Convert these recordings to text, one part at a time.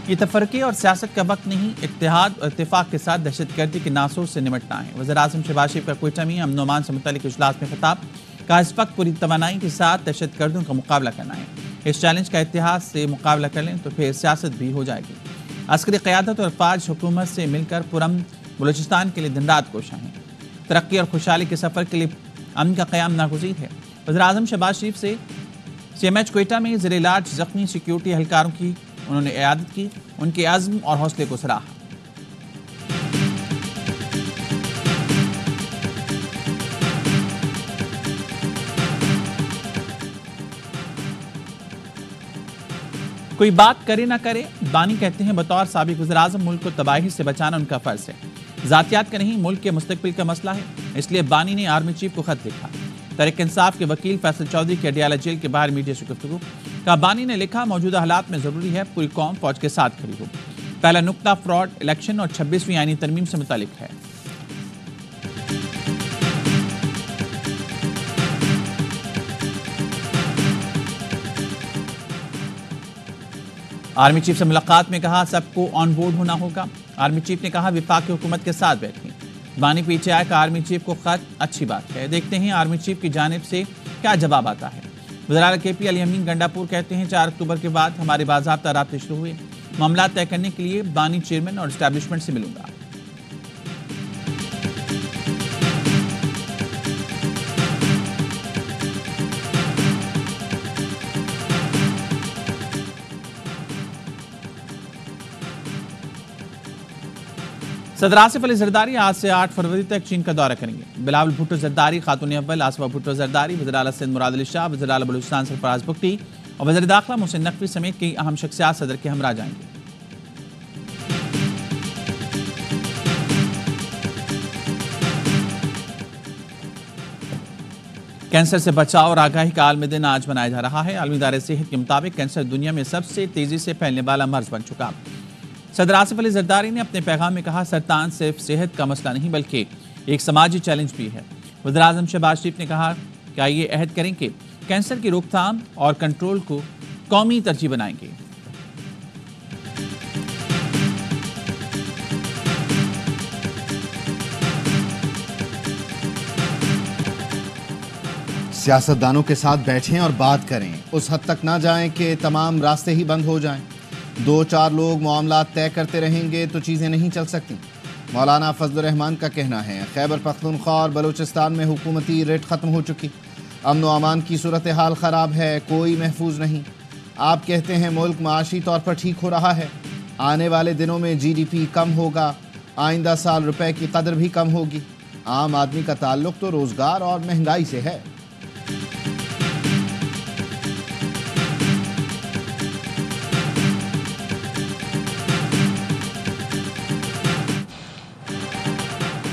یہ تفرقے اور سیاست کا وقت نہیں، اتحاد اور اتفاق کے ساتھ دہشت گردی کے ناسور سے نمٹنا ہے۔ وزیراعظم شہباز شریف کا کوئٹہ میں امن و امان سے متعلق اجلاس میں خطاب، کہا اس وقت پوری توانائی کے ساتھ دہشت گردوں کا مقابلہ کرنا ہے۔ اس چیلنج کا اتحاد سے مقابلہ کر لیں تو پھر سیاست بھی ہو جائے گی۔ عسکری قیادت اور افواج حکومت سے مل کر پرامن بلوچستان کے لیے دن رات کوشاں ہیں۔ ترقی اور خوشحالی کے سفر کے لیے امن کا قیام ناگزیر ہے۔ وزیراعظم شہباز شریف سے سی ایم ایچ کوئٹہ میں زیر علاج زخمی سیکیورٹی اہلکاروں کی انہوں نے عیادت کی، ان کے عزم اور حوصلے کو سراہا۔ کوئی بات کرے نہ کرے، بانی کہتے ہیں بطور سابق وزیراعظم ملک کو تباہی سے بچانا ان کا فرض ہے۔ ذاتیات کا نہیں، ملک کے مستقبل کا مسئلہ ہے، اس لیے بانی نے آرمی چیف کو خط لکھا۔ تحریک انصاف کے وکیل فیصل چودھری کی اڈیالہ جیل کے باہر میڈیا سے گفتگو، کہا بانی نے لکھا موجودہ حالات میں ضروری ہے پوری قوم فوج کے ساتھ کھڑی ہو۔ پہلا نقطہ فراڈ الیکشن اور 26ویں آئینی ترمیم سے متعلق ہے۔ آرمی چیف سے ملاقات میں کہا سب کو آن بورڈ ہونا ہوگا۔ آرمی چیف نے کہا وفاقی حکومت کے ساتھ بیٹھیں۔ بانی پیچھے آئے کہ آرمی چیف کو خط اچھی بات ہے، دیکھتے ہیں آرمی چیف کی جانب سے کیا جواب آتا ہے۔ وزراء کے پی علی امین گنڈاپور کہتے ہیں 4 اکتوبر کے بعد ہمارے باضابطہ رابطے شروع ہوئے، معاملات طے کرنے کے لیے بانی چیئرمین اور اسٹیبلشمنٹ سے ملوں گا۔ صدر آصف علی زرداری آج سے 8 فروری تک چین کا دورہ کریں گے۔ بلاول بھٹو زرداری، خاتون اول آصفہ بھٹو زرداری، وزیر اعلیٰ سندھ مراد علی شاہ، وزیر اعلیٰ بلوچستان سرفراز بگٹی اور وزیر داخلہ محسن نقوی سمیت کئی اہم شخصیات صدر کے ہمراہ جائیں گے۔ کینسر سے بچاؤ اور آگاہی کا عالمی دن آج منایا جا رہا ہے۔ عالمی ادارے صحت کے مطابق کینسر دنیا میں سب سے تیزی سے پھیلنے والا مرض بن چکا۔ صدر آصف علی زرداری نے اپنے پیغام میں کہا سرطان صرف صحت کا مسئلہ نہیں بلکہ ایک سماجی چیلنج بھی ہے۔ وزیراعظم شہباز شریف نے کہا کہ آئیے عہد کریں کہ کینسر کی روک تھام اور کنٹرول کو قومی ترجیح بنائیں گے۔ سیاستدانوں کے ساتھ بیٹھیں اور بات کریں، اس حد تک نہ جائیں کہ تمام راستے ہی بند ہو جائیں۔ 2-4 لوگ معاملات طے کرتے رہیں گے تو چیزیں نہیں چل سکتی۔ مولانا فضل الرحمان کا کہنا ہے خیبر پختونخوا اور بلوچستان میں حکومتی ریٹ ختم ہو چکی، امن و امان کی صورتحال خراب ہے، کوئی محفوظ نہیں۔ آپ کہتے ہیں ملک معاشی طور پر ٹھیک ہو رہا ہے، آنے والے دنوں میں جی ڈی پی کم ہوگا، آئندہ سال روپے کی قدر بھی کم ہوگی۔ عام آدمی کا تعلق تو روزگار اور مہنگائی سے ہے۔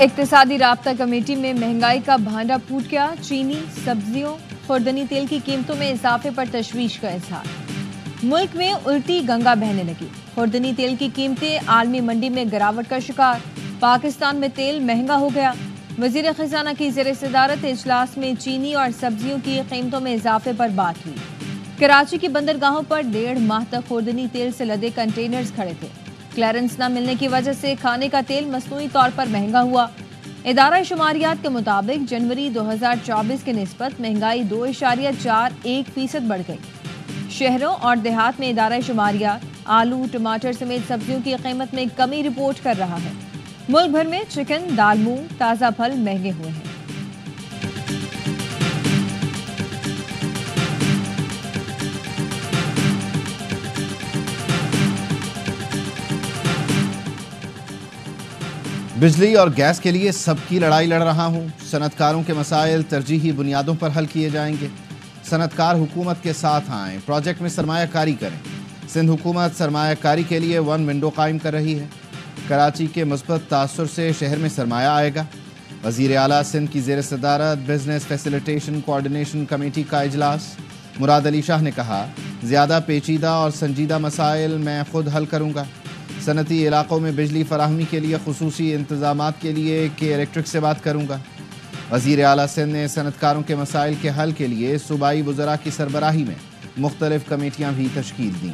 اقتصادی رابطہ کمیٹی میں مہنگائی کا بھانڈا پھوٹ گیا، چینی، سبزیوں، خوردنی تیل کی قیمتوں میں اضافے پر تشویش کا اظہار۔ ملک میں الٹی گنگا بہنے لگی، خوردنی تیل کی قیمتیں عالمی منڈی میں گراوٹ کا شکار، پاکستان میں تیل مہنگا ہو گیا۔ وزیر خزانہ کی زیر صدارت اجلاس میں چینی اور سبزیوں کی قیمتوں میں اضافے پر بات ہوئی۔ کراچی کی بندرگاہوں پر 1.5 ماہ تک خوردنی تیل سے لدے کنٹینرز کھڑے تھے۔ کلیئرنس نہ ملنے کی وجہ سے کھانے کا تیل مصنوعی طور پر مہنگا ہوا۔ ادارہ شماریات کے مطابق جنوری 2024 کے نسبت مہنگائی 2.41% بڑھ گئی۔ شہروں اور دیہات میں ادارہ شماریات آلو، ٹماٹر سمیت سبزیوں کی قیمت میں کمی رپورٹ کر رہا ہے۔ ملک بھر میں چکن، دال، مونگ، تازہ پھل مہنگے ہوئے ہیں۔ بجلی اور گیس کے لیے سب کی لڑائی لڑ رہا ہوں، صنعت کاروں کے مسائل ترجیحی بنیادوں پر حل کیے جائیں گے۔ صنعت کار حکومت کے ساتھ آئیں، پروجیکٹ میں سرمایہ کاری کریں۔ سندھ حکومت سرمایہ کاری کے لیے 1 ونڈو قائم کر رہی ہے۔ کراچی کے مثبت تاثر سے شہر میں سرمایہ آئے گا۔ وزیر اعلیٰ سندھ کی زیر صدارت بزنس فیسیلیٹیشن کوارڈینیشن کمیٹی کا اجلاس، مراد علی شاہ نے کہا زیادہ پیچیدہ اور سنجیدہ مسائل میں خود حل کروں گا۔ صنعتی علاقوں میں بجلی فراہمی کے لیے خصوصی انتظامات کے لیے کے الیکٹرک سے بات کروں گا۔ وزیر اعلیٰ سندھ نے صنعت کاروں کے مسائل کے حل کے لیے صوبائی وزراء کی سربراہی میں مختلف کمیٹیاں بھی تشکیل دیں۔